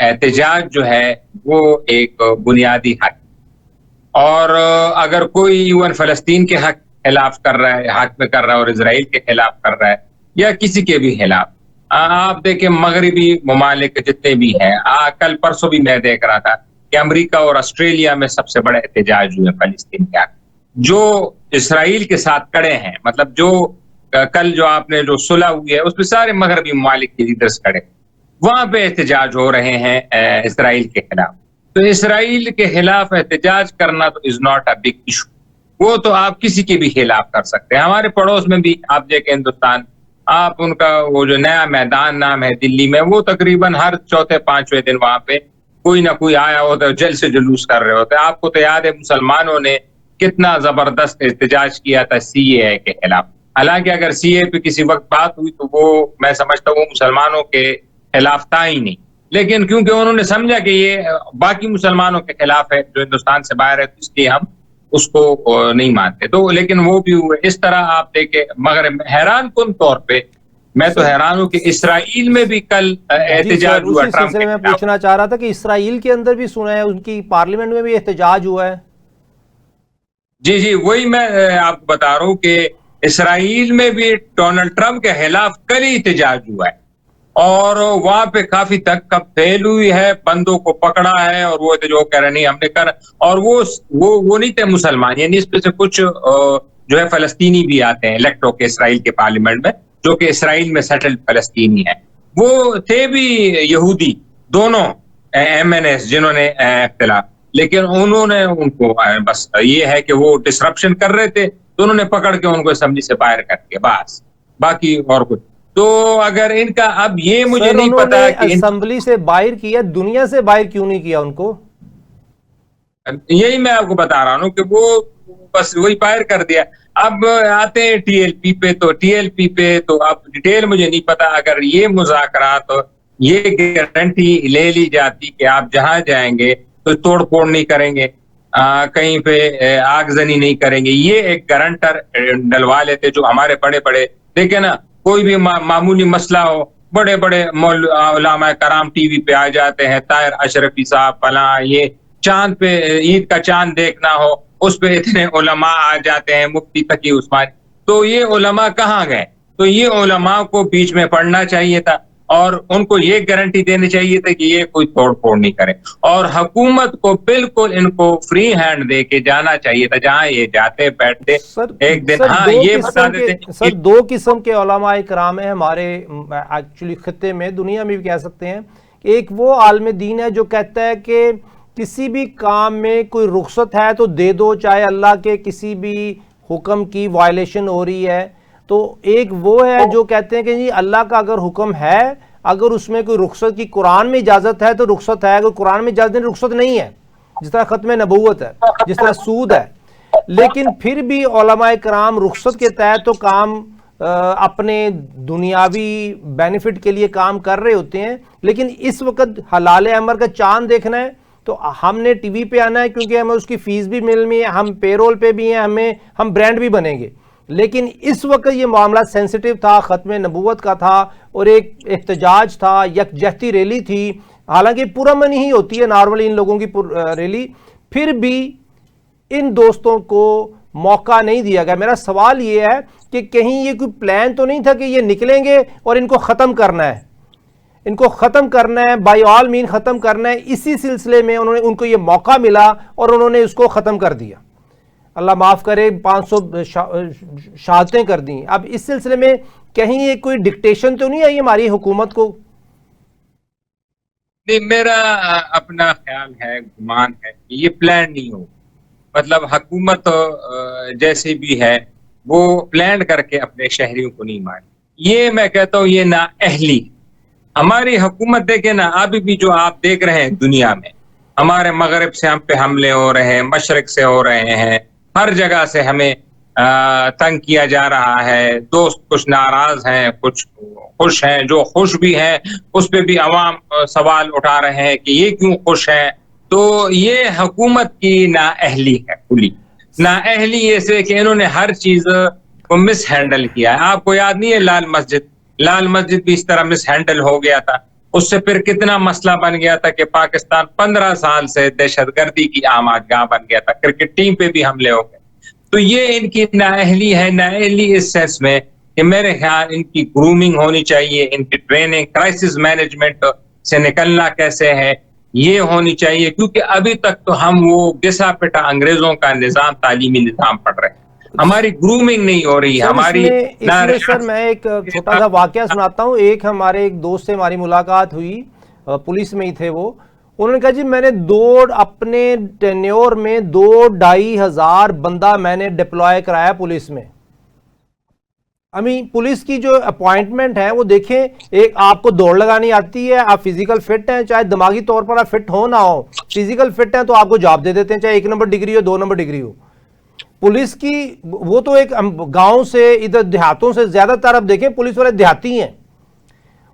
احتجاج جو ہے وہ ایک بنیادی حق، اور اگر کوئی ایون فلسطین کے حق خلاف کر رہا ہے، حق میں کر رہا ہے، اور اسرائیل کے خلاف کر رہا ہے یا کسی کے بھی خلاف، آپ دیکھیں مغربی ممالک جتنے بھی ہیں، کل پرسوں بھی میں دیکھ رہا تھا کہ امریکہ اور آسٹریلیا میں سب سے بڑے احتجاج ہوئے فلسطین کے حق، جو اسرائیل کے ساتھ کڑے ہیں، مطلب جو کل جو آپ نے جو صلح ہوئی ہے اس میں سارے مغربی ممالک کے لیڈرز کھڑے، وہاں پہ احتجاج ہو رہے ہیں اسرائیل کے خلاف۔ تو اسرائیل کے خلاف احتجاج کرنا تو is not a big issue, وہ تو آپ کسی کے بھی خلاف کر سکتے ہیں۔ ہمارے پڑوس میں بھی آپ دیکھیں ہندوستان، آپ ان کا وہ جو نیا میدان نام ہے دلی میں، وہ تقریباً ہر چوتھے پانچویں دن وہاں پہ کوئی نہ کوئی آیا ہوتا ہے، جل سے جلوس کر رہے ہوتے ہیں۔ آپ کو تو یاد ہے مسلمانوں نے کتنا زبردست احتجاج کیا تھا سی اے کے خلاف، حالانکہ اگر سی اے پہ کسی وقت بات ہوئی تو وہ میں سمجھتا ہوں مسلمانوں کے خلاف تھا ہی نہیں، لیکن کیونکہ انہوں نے سمجھا کہ یہ باقی مسلمانوں کے خلاف ہے جو ہندوستان سے باہر ہے، تو اس لیے ہم اس کو نہیں مانتے، تو لیکن وہ بھی ہوئے۔ اس طرح آپ دیکھیں مغرب میں حیران کن طور پہ میں تو حیران ہوں کہ اسرائیل میں بھی کل احتجاج ہوا اسی سلسلے میں پوچھنا چاہ رہا تھا کہ اسرائیل کے اندر بھی سنا ہے ان کی پارلیمنٹ میں بھی احتجاج ہوا ہے۔ جی وہی میں آپ کو بتا رہا ہوں کہ اسرائیل میں بھی ڈونلڈ ٹرمپ کے خلاف کل ہی احتجاج ہوا ہے، اور وہاں پہ کافی تک کب پھیل ہوئی ہے، بندوں کو پکڑا ہے، اور وہ جو کہہ رہے نہیں ہم نے کر، اور وہ نہیں تھے مسلمان، یعنی اس پہ سے کچھ جو ہے فلسطینی بھی آتے ہیں الیکٹ ہو کے اسرائیل کے پارلیمنٹ میں، جو کہ اسرائیل میں سیٹلڈ فلسطینی ہیں، وہ تھے بھی یہودی دونوں ایم این ایس جنہوں نے اختلاف، لیکن انہوں نے ان کو بس یہ ہے کہ وہ ڈسرپشن کر رہے تھے تو انہوں نے پکڑ کے ان کو اسمبلی سے باہر کر کے بس، باقی اور کچھ تو اگر ان کا اب یہ مجھے نہیں پتا کہ اسمبلی سے باہر کیا، دنیا سے باہر کیوں نہیں کیا ان کو؟ یہی میں آپ کو بتا رہا ہوں کہ وہ بس وہی باہر کر دیا۔ اب آتے ہیں ٹی ایل پی پہ، تو ٹی ایل پی پہ تو اب ڈیٹیل مجھے نہیں پتا، اگر یہ مذاکرات یہ گارنٹی لے لی جاتی کہ آپ جہاں جائیں گے تو توڑ پھوڑ نہیں کریں گے، کہیں پہ آگزنی نہیں کریں گے، یہ ایک گارنٹر ڈلوا لیتے جو ہمارے بڑے بڑے دیکھیں نا، کوئی بھی معمولی مسئلہ ہو، بڑے بڑے علماء کرام ٹی وی پہ آ جاتے ہیں، طاہر اشرفی صاحب فلاں، یہ چاند پہ عید کا چاند دیکھنا ہو اس پہ اتنے علماء آ جاتے ہیں، مفتی تقی عثمانی، تو یہ علماء کہاں گئے؟ تو یہ علماء کو بیچ میں پڑھنا چاہیے تھا، اور ان کو یہ گارنٹی دینی چاہیے تھی کہ یہ کوئی توڑ پھوڑ نہیں کرے، اور حکومت کو بالکل ان کو فری ہینڈ دے کے جانا چاہیے تھا، جہاں یہ جاتے بیٹھتے ایک دن ہاں یہ بتا دیتے۔ سر دو قسم کے علماء کرام ہیں ہمارے ایکچولی خطے میں، دنیا میں بھی کہہ سکتے ہیں، ایک وہ عالم دین ہے جو کہتا ہے کہ کسی بھی کام میں کوئی رخصت ہے تو دے دو، چاہے اللہ کے کسی بھی حکم کی وائلیشن ہو رہی ہے، تو ایک وہ ہے جو کہتے ہیں کہ جی اللہ کا اگر حکم ہے، اگر اس میں کوئی رخصت کی قرآن میں اجازت ہے تو رخصت ہے، اگر قرآن میں اجازت نہیں رخصت نہیں ہے، جس طرح ختم نبوت ہے، جس طرح سود ہے، لیکن پھر بھی علماء کرام رخصت کے تحت تو کام اپنے دنیاوی بینیفٹ کے لیے کام کر رہے ہوتے ہیں، لیکن اس وقت حلال امر کا چاند دیکھنا ہے تو ہم نے ٹی وی پہ آنا ہے کیونکہ ہمیں اس کی فیس بھی ملنی ہے، ہم پے رول پہ بھی ہیں، ہم برانڈ بھی بنیں گے، لیکن اس وقت یہ معاملہ سینسٹیو تھا، ختم نبوت کا تھا، اور ایک احتجاج تھا، یکجہتی ریلی تھی، حالانکہ پرامن ہی ہوتی ہے نارملی ان لوگوں کی ریلی، پھر بھی ان دوستوں کو موقع نہیں دیا گیا۔ میرا سوال یہ ہے کہ کہیں یہ کوئی پلان تو نہیں تھا کہ یہ نکلیں گے اور ان کو ختم کرنا ہے، ان کو ختم کرنا ہے، بائی آل مین ختم کرنا ہے، اسی سلسلے میں ان کو یہ موقع ملا اور انہوں نے اس کو ختم کر دیا، اللہ معاف کرے 500 شہادتیں کر دیں۔ اب اس سلسلے میں کہیں یہ کوئی ڈکٹیشن تو نہیں آئی ہماری حکومت کو؟ میرا اپنا خیال ہے، گمان ہے کہ یہ پلان نہیں ہو، مطلب حکومت جیسی بھی ہے وہ پلان کر کے اپنے شہریوں کو نہیں ماری، یہ میں کہتا ہوں یہ نااہلی۔ ہماری حکومت دیکھیں نا، ابھی بھی جو آپ دیکھ رہے ہیں دنیا میں، ہمارے مغرب سے ہم پہ حملے ہو رہے ہیں، مشرق سے ہو رہے ہیں، ہر جگہ سے ہمیں تنگ کیا جا رہا ہے، دوست کچھ ناراض ہیں، کچھ خوش ہیں، جو خوش بھی ہیں اس پہ بھی عوام سوال اٹھا رہے ہیں کہ یہ کیوں خوش ہیں، تو یہ حکومت کی نااہلی ہے، کھلی نااہلی ایسے کہ انہوں نے ہر چیز کو مس ہینڈل کیا ہے۔ آپ کو یاد نہیں ہے لال مسجد بھی اس طرح مس ہینڈل ہو گیا تھا، اس سے پھر کتنا مسئلہ بن گیا تھا کہ پاکستان 15 سال سے دہشت گردی کی آمادگاہ بن گیا تھا، کرکٹ ٹیم پہ بھی حملے ہو گئے. تو یہ ان کی نااہلی ہے، نااہلی اس سینس میں کہ میرے خیال ان کی گرومنگ ہونی چاہیے، ان کی ٹریننگ، کرائسس مینجمنٹ سے نکلنا کیسے ہے یہ ہونی چاہیے، کیونکہ ابھی تک تو ہم وہ گسا پٹا انگریزوں کا نظام، تعلیمی نظام پڑھ رہے ہیں. ہماری گرومنگ نہیں ہو رہی. سر ہماری اس میں سر میں ایک چھوٹا سا واقعہ سناتا ہوں. ایک ہمارے ایک دوست سے ہماری ملاقات ہوئی، پولیس میں ہی تھے وہ. انہوں نے کہا جی میں نے اپنے ٹینیور میں 2-2.5 ہزار بندہ میں نے ڈپلوائے کرایا پولیس میں. پولیس کی جو اپوائنٹمنٹ ہے وہ دیکھیں، ایک آپ کو دوڑ لگانی آتی ہے، آپ فزیکل فٹ ہیں، چاہے دماغی طور پر آپ فٹ ہو نہ ہو، فزیکل فٹ ہیں تو آپ کو جاب دے دیتے ہیں، چاہے 1 نمبر ڈگری ہو 2 نمبر ڈگری ہو. پولیس کی وہ تو ایک گاؤں سے ادھر دیہاتوں سے زیادہ تر اب دیکھیں پولیس والے دیہاتی ہیں،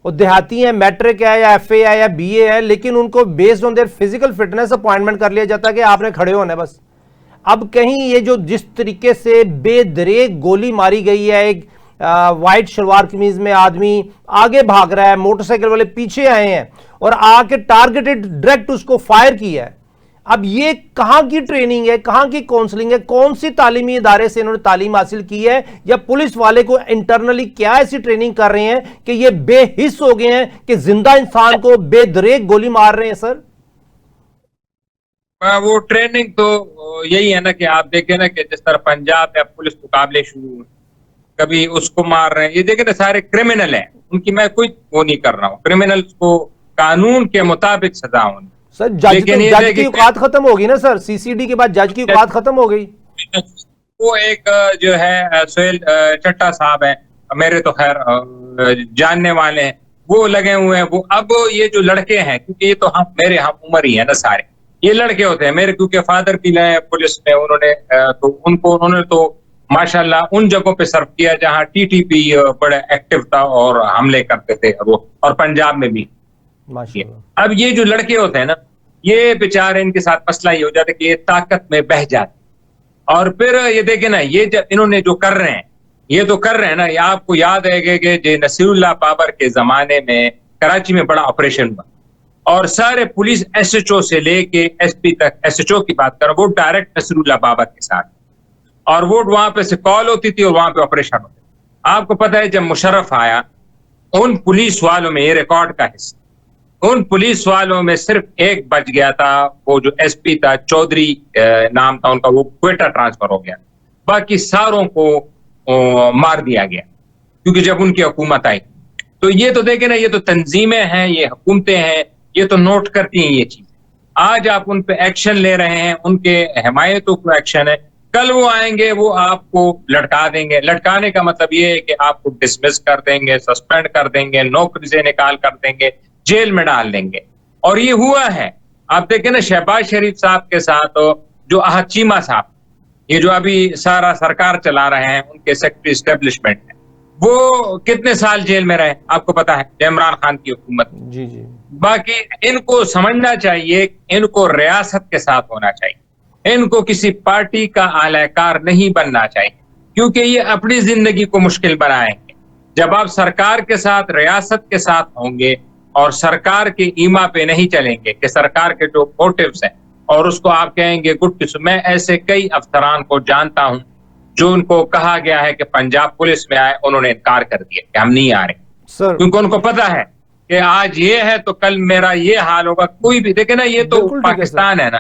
وہ دیہاتی ہیں، میٹرک ہے یا ایف اے ہے یا بی اے ہے، لیکن ان کو based on their physical fitness appointment کر لیا جاتا ہے کہ آپ نے کھڑے ہونا ہے بس. اب کہیں یہ جو جس طریقے سے بے دریغ گولی ماری گئی ہے، ایک وائٹ شلوار قمیض میں آدمی آگے بھاگ رہا ہے، موٹر سائیکل والے پیچھے آئے ہیں اور آ کے ٹارگیٹڈ ڈائریکٹ اس کو فائر کیا ہے. اب یہ کہاں کی ٹریننگ ہے، کہاں کی کونسلنگ ہے، کون سی تعلیمی ادارے سے انہوں نے تعلیم حاصل کی ہے، یا پولیس والے کو انٹرنلی کیا ایسی ٹریننگ کر رہے ہیں کہ یہ بے حس ہو گئے ہیں کہ زندہ انسان کو بے دریغ گولی مار رہے ہیں. سر وہ ٹریننگ تو یہی ہے نا کہ آپ دیکھیں نا کہ جس طرح پنجاب میں پولیس مقابلے شروع ہوئے، کبھی اس کو مار رہے ہیں. یہ دیکھیں نا سارے کرمنل ہیں، ان کی میں کوئی وہ نہیں کر رہا ہوں، کرمنلز کو قانون کے مطابق سزا ہونی. سر جج کی اوقات ختم ہوگی نا سر، سی سی ڈی کے بعد جج کی اوقات ختم ہو گئی. وہ ایک جو ہے سہیل چٹا صاحب ہیں، میرے تو خیر جاننے والے ہیں، وہ لگے ہوئے ہیں. وہ اب یہ جو لڑکے ہیں، کیونکہ یہ تو میرے ہم عمر ہی ہے نا سارے، یہ لڑکے ہوتے ہیں میرے، کیونکہ فادر بھی لائے پولیس میں، انہوں نے تو ماشاءاللہ ان جگہوں پہ سرو کیا جہاں ٹی ٹی پی بڑا ایکٹیو تھا اور حملے کرتے تھے وہ، اور پنجاب میں بھی. اب یہ جو لڑکے ہوتے ہیں نا، یہ بیچارے ان کے ساتھ مسئلہ یہ ہو جاتا ہے کہ یہ طاقت میں بہہ جاتے، اور پھر یہ دیکھیں نا یہ انہوں نے جو کر رہے ہیں، یہ تو کر رہے ہیں نا. یہ آپ کو یاد ہے کہ نصیر اللہ بابر کے زمانے میں کراچی میں بڑا آپریشن ہوا، اور سارے پولیس ایس ایچ او سے لے کے ایس پی تک، ایس ایچ او کی بات کر وہ ڈائریکٹ نصیر اللہ بابر کے ساتھ، اور وہ وہاں پہ سے کال ہوتی تھی اور وہاں پہ آپریشن ہوتے. آپ کو پتا ہے جب مشرف آیا، ان پولیس والوں میں، یہ ریکارڈ کا حصہ، ان پولیس والوں میں صرف ایک بچ گیا تھا، وہ جو ایس پی تھا، چودھری نام تھا ان کا، وہ کوئٹہ ٹرانسفر ہو گیا. باقی ساروں کو مار دیا گیا کیونکہ جب ان کی حکومت آئی. تو یہ تو دیکھیں نا، یہ تو تنظیمیں ہیں، یہ حکومتیں ہیں، یہ تو نوٹ کرتی ہیں یہ چیز. آج آپ ان پہ ایکشن لے رہے ہیں، ان کے حمایتوں کو ایکشن ہے، کل وہ آئیں گے وہ آپ کو لٹکا دیں گے. لٹکانے کا مطلب یہ ہے کہ آپ کو ڈسمس کر دیں گے، سسپینڈ کر دیں گے، نوکری سے نکال کر دیں گے، جیل میں ڈال دیں گے. اور یہ ہوا ہے. آپ دیکھیں نا شہباز شریف صاحب کے ساتھ جو احد چیمہ صاحب، یہ جو ابھی سارا سرکار چلا رہے ہیں، ان کے سیکٹری اسٹیبلشمنٹ ہے، وہ کتنے سال جیل میں رہے آپ کو پتا ہے، عمران خان کی حکومت. جی جی. باقی ان کو سمجھنا چاہیے، ان کو ریاست کے ساتھ ہونا چاہیے، ان کو کسی پارٹی کا اعلی کار نہیں بننا چاہیے، کیونکہ یہ اپنی زندگی کو مشکل بنائیں گے. جب آپ سرکار کے ساتھ، ریاست کے ساتھ ہوں گے اور سرکار کے ایما پہ نہیں چلیں گے کہ سرکار کے جو موٹیوز ہیں، اور اس کو آپ کہیں گے گڈ کس. میں ایسے کئی افسران کو جانتا ہوں جو ان کو کہا گیا ہے کہ پنجاب پولیس میں آئے، انہوں نے انکار کر دیا کہ ہم نہیں آ رہے، کیونکہ ان کو پتا ہے کہ آج یہ ہے تو کل میرا یہ حال ہوگا. کوئی بھی دیکھے نا، یہ تو پاکستان ہے نا.